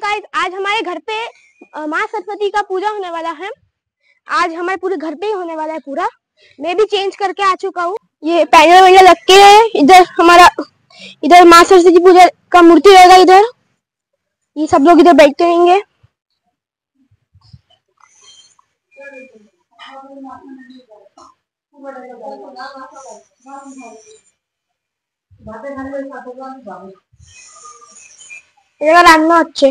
Guys, आज हमारे घर पे माँ सरस्वती का पूजा होने वाला है। आज हमारे पूरे घर पे ही होने वाला है पूरा। मैं भी चेंज करके आ चुका हूँ। ये पैनल वैनल लग के इधर हमारा इधर माँ सरस्वती पूजा का मूर्ति रहेगा। इधर ये सब लोग इधर बैठते रहेंगे। रान्ना अच्छे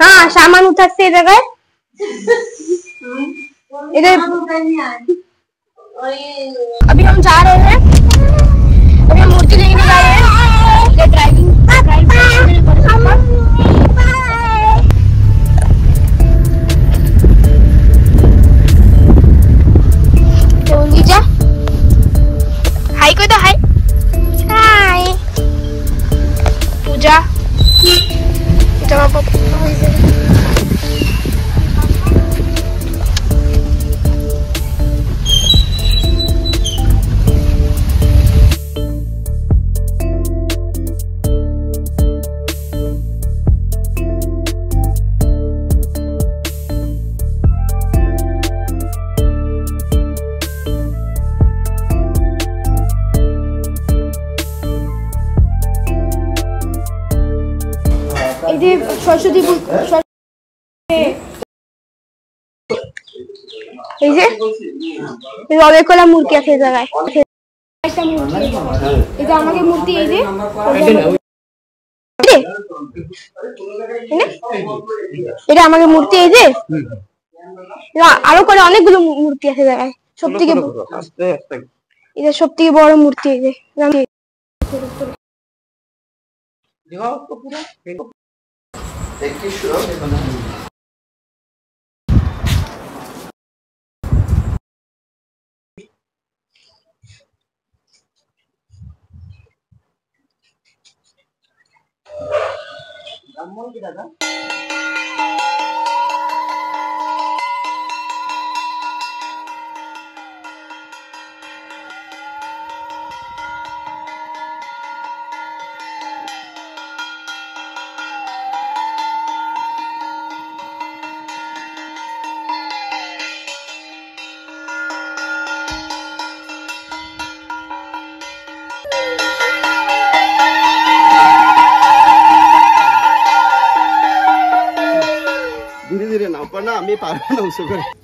हाँ सामान उठा से इधर अभी हम जा रहे हैं। अभी हम मूर्ति लेने जा रहे हैं। ड्राइविंग हाय को तो हाय हाय पूजा सरस्वती অনেক কলা মূর্তি আছে জায়গায়। একটা মূর্তি এটা আমাদের মূর্তি এই যে এটা আমাদের মূর্তি এই যে আরো করে অনেকগুলো মূর্তি আছে জায়গায়। সবথেকে এটা সবথেকে বড় মূর্তি এই যে धीरे धीरे ना पड़ना, मैं पार ना उसको कर।